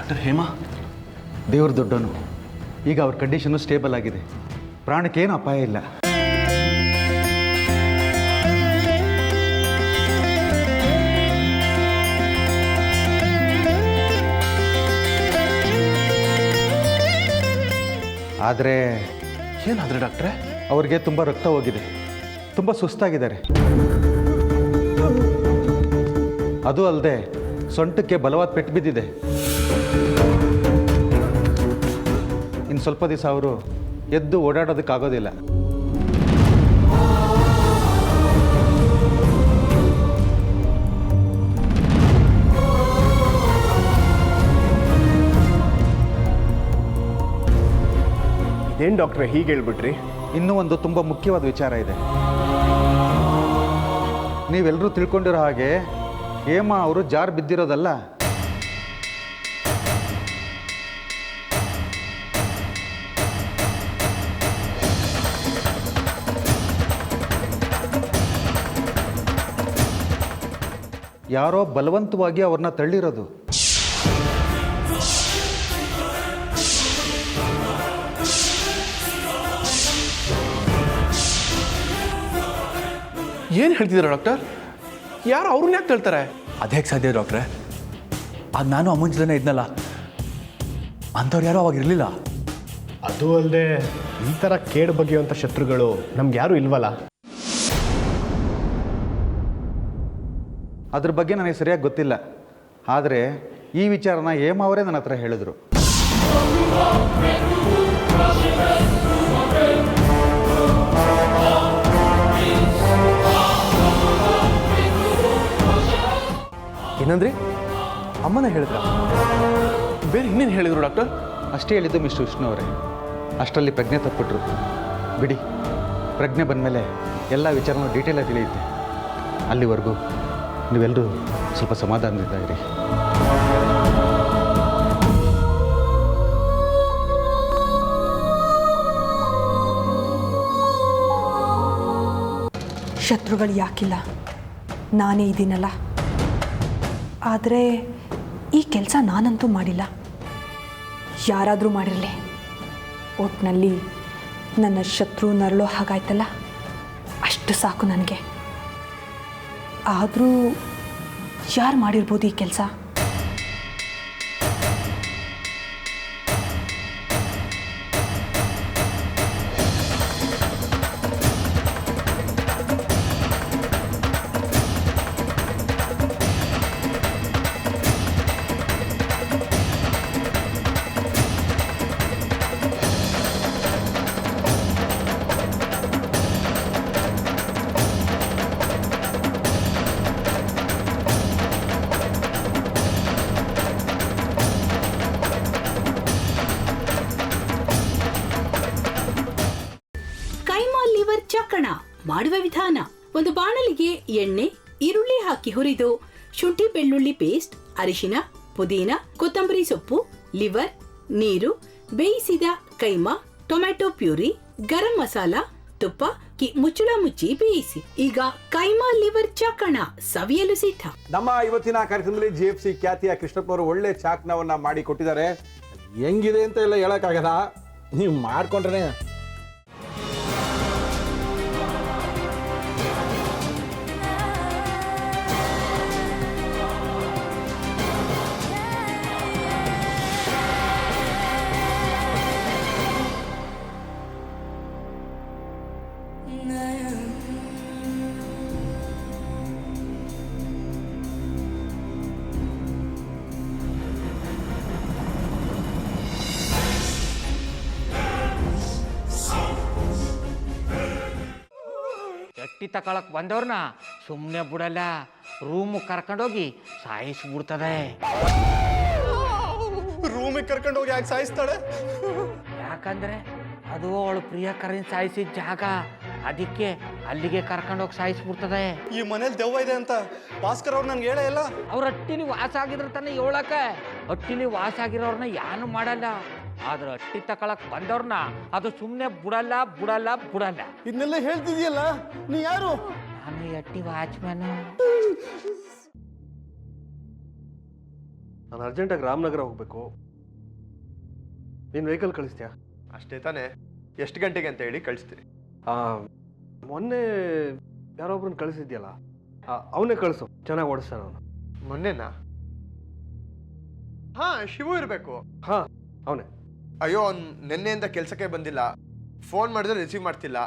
Doctor Hema? ದೇವ್ರ ದೊಡ್ಡನು. ಈಗ ಅವ್ರ ಕಂಡೀಷನ್ನು ಸ್ಟೇಬಲ್ ಆಗಿದೆ, ಪ್ರಾಣಕ್ಕೇನು ಅಪಾಯ ಇಲ್ಲ. ಆದರೆ ಏನಾದರೆ ಡಾಕ್ಟ್ರೆ? ಅವ್ರಿಗೆ ತುಂಬ ರಕ್ತ ಹೋಗಿದೆ, ತುಂಬ ಸುಸ್ತಾಗಿದ್ದಾರೆ. ಅದು ಅಲ್ಲದೆ ಸೊಂಟಕ್ಕೆ ಬಲವಾದ ಪೆಟ್ಟು ಬಿದ್ದಿದೆ. ಇನ್ನು ಸ್ವಲ್ಪ ದಿವಸ ಅವರು ಎದ್ದು ಓಡಾಡೋದಕ್ಕಾಗೋದಿಲ್ಲ. ಇದೇನು ಡಾಕ್ಟ್ರೆ ಹೀಗೆ ಹೇಳ್ಬಿಟ್ರಿ? ಇನ್ನೂ ಒಂದು ತುಂಬ ಮುಖ್ಯವಾದ ವಿಚಾರ ಇದೆ. ನೀವೆಲ್ಲರೂ ತಿಳ್ಕೊಂಡಿರೋ ಹಾಗೆ ಹೇಮಾ ಅವರು ಜಾರ್ ಬಿದ್ದಿರೋದಲ್ಲ, ಯಾರೋ ಬಲವಂತವಾಗಿ ಅವ್ರನ್ನ ತಳ್ಳಿರೋದು. ಏನು ಹೇಳ್ತಿದ್ದೀರಾ ಡಾಕ್ಟರ್? ಯಾರು ಅವ್ರನ್ನ ಯಾಕೆ ಹೇಳ್ತಾರೆ? ಅದು ಹೇಗೆ ಸಾಧ್ಯ ಡಾಕ್ಟ್ರೆ? ಅದು ನಾನು ಅಮ್ಮನ ಜೊತೆನೇ ಇದ್ನಲ್ಲ, ಅಂಥವ್ರು ಯಾರೂ ಅವಾಗ ಇರಲಿಲ್ಲ. ಅದು ಅಲ್ಲದೆ ಈ ಥರ ಕೇಡು ಬಗೆಯುವಂಥ ಶತ್ರುಗಳು ನಮ್ಗೆ ಯಾರೂ ಇಲ್ವಲ್ಲ. ಅದ್ರ ಬಗ್ಗೆ ನನಗೆ ಸರಿಯಾಗಿ ಗೊತ್ತಿಲ್ಲ, ಆದರೆ ಈ ವಿಚಾರನ ಹೇಮಾ ಅವರೇ ನನ್ನ ಹತ್ರ ಹೇಳಿದ್ರು. ಏನಂದ್ರಿ? ಅಮ್ಮನ ಹೇಳಿದ್ರ? ಬೇರೆ ಇನ್ನೇನು ಹೇಳಿದ್ರು ಡಾಕ್ಟರ್? ಅಷ್ಟೇ ಹೇಳಿದ್ದು ಮಿಸ್ಟರ್ ವಿಷ್ಣು ಅವರೇ. ಅಷ್ಟರಲ್ಲಿ ಪ್ರಜ್ಞೆ ತಪ್ಪಿಟ್ರು. ಬಿಡಿ, ಪ್ರಜ್ಞೆ ಬಂದಮೇಲೆ ಎಲ್ಲ ವಿಚಾರನೂ ಡೀಟೇಲಾಗಿ ತಿಳಿಯುತ್ತೆ. ಅಲ್ಲಿವರೆಗೂ ನೀವೆಲ್ಲರೂ ಸ್ವಲ್ಪ ಸಮಾಧಾನದಿಂದ ಇರಿ. ಶತ್ರುಗಳು ಯಾಕಿಲ್ಲ, ನಾನೇ ಇದ್ದೀನಲ್ಲ. ಆದರೆ ಈ ಕೆಲಸ ನಾನಂತೂ ಮಾಡಿಲ್ಲ, ಯಾರಾದರೂ ಮಾಡಿರಲಿ. ಒಟ್ಟಿನಲ್ಲಿ ನನ್ನ ಶತ್ರು ನರಳೋ ಹಾಗಾಯ್ತಲ್ಲ, ಅಷ್ಟು ಸಾಕು ನನಗೆ. ಆದರೂ ಯಾರು ಮಾಡಿರ್ಬೋದು ಈ ಕೆಲಸ? ಚಕ್ಕಣ ಮಾಡುವ ವಿಧಾನ: ಒಂದು ಬಾಣಲಿಗೆ ಎಣ್ಣೆ, ಈರುಳ್ಳಿ ಹಾಕಿ ಹುರಿದು ಶುಂಠಿ ಬೆಳ್ಳುಳ್ಳಿ ಪೇಸ್ಟ್, ಅರಿಶಿನ, ಪುದೀನ, ಕೊತ್ತಂಬರಿ ಸೊಪ್ಪು, ಲಿವರ್, ನೀರು, ಬೇಯಿಸಿದ ಕೈಮಾ, ಟೊಮ್ಯಾಟೊ ಪ್ಯೂರಿ, ಗರಂ ಮಸಾಲ, ತುಪ್ಪ ಮುಚ್ಚಳ ಮುಚ್ಚಿ ಬೇಯಿಸಿ. ಈಗ ಕೈಮಾ ಲಿವರ್ ಚಾಕಣ ಸವಿಯಲು ಸಿದ್ಧ. ನಮ್ಮ ಇವತ್ತಿನ ಕಾರ್ಯಕ್ರಮದಲ್ಲಿ GFC ಖ್ಯಾತಿಯ ಕೃಷ್ಣಪ್ಪ ಅವರು ಒಳ್ಳೆ ಚಾಕ್ನವನ್ನ ಮಾಡಿ ಕೊಟ್ಟಿದ್ದಾರೆ. ಹೆಂಗಿದೆ ಅಂತ ಎಲ್ಲ ಹೇಳಕ್ಕಾಗಲ್ಲ, ನೀವು ಮಾಡ್ಕೊಂಡ್ರೆ. ಎಟ್ಟಿ ತಕೊಳಕ್ ಬಂದವ್ರನ್ನ ಸುಮ್ಮನೆ ಬಿಡಲ್ಲ, ರೂಮ್ ಕರ್ಕೊಂಡೋಗಿ ಸಾಯಿಸ್ಬಿಡ್ತದೆ. ರೂಮಿಗೆ ಕರ್ಕೊಂಡೋಗಿ ಯಾಕೆ ಸಾಯಿಸ್ತಾಳೆ? ಯಾಕಂದ್ರೆ ಅದು ಅವಳು ಪ್ರಿಯಕರನ್ ಸಾಯಿಸಿದ ಜಾಗ, ಅದಕ್ಕೆ ಅಲ್ಲಿಗೆ ಕರ್ಕೊಂಡೋಗಿ ಸಾಯಿಸ್ಬಿಡ್ತದೆ. ಈ ಮನೇಲಿ ದೆವ್ವ ಇದೆ ಅಂತ ಭಾಸ್ಕರ್ ಅವ್ರು ನನ್ಗೆ ಹೇಳೇ ಇಲ್ಲ. ಅವ್ರ ಹಟ್ಟಿಲಿ ವಾಸ ಆಗಿದ್ರ ತಾನೆ ಹೇಳಕ. ಹಟ್ಟಿಲಿ ವಾಸ ಆಗಿರೋರ್ನ ಯಾನು ಮಾಡಲ್ಲ, ಆದ್ರೆ ಹಟ್ಟಿ ತಕೊಳಕ್ ಬಂದವ್ರನ್ನ ಅದು ಸುಮ್ಮನೆ ಬಿಡಲ್ಲ ಬಿಡಲ್ಲ ಬಿಡಲ್ಲ. ಇದನ್ನೆಲ್ಲ ಹೇಳ್ತಿದ್ಯಲ್ಲ, ನೀ ಯಾರು? ನಾನು ಹಟ್ಟಿ ವಾಚ್ಮ್ಯಾನು. ನಾನು ಅರ್ಜೆಂಟಾಗಿ ರಾಮನಗರ ಹೋಗಬೇಕು. ನೀನು ವೆಹಿಕಲ್ ಕಳಿಸ್ತೀಯಾ? ಅಷ್ಟೇ ತಾನೇ. ಎಷ್ಟು ಗಂಟೆಗೆ ಅಂತ ಹೇಳಿ ಕಳಿಸ್ತೀರಿ? ಮೊನ್ನೆ ಯಾರೊಬ್ರನ್ನ ಕಳಿಸಿದ್ಯಲ್ಲ, ಅವನೇ ಕಳಿಸು, ಚೆನ್ನಾಗಿ ಓಡಿಸ್ತಾನೆ ಅವನು. ಮೊನ್ನೆನಾ? ಹಾಂ, ಶಿವು ಇರಬೇಕು. ಹಾಂ, ಅವನೇ. ಅಯ್ಯೋ, ಅವ್ನು ನಿನ್ನೆಯಿಂದ ಕೆಲಸಕ್ಕೆ ಬಂದಿಲ್ಲ. ಫೋನ್ ಮಾಡಿದ್ರೆ ರಿಸೀವ್ ಮಾಡ್ತಿಲ್ಲ.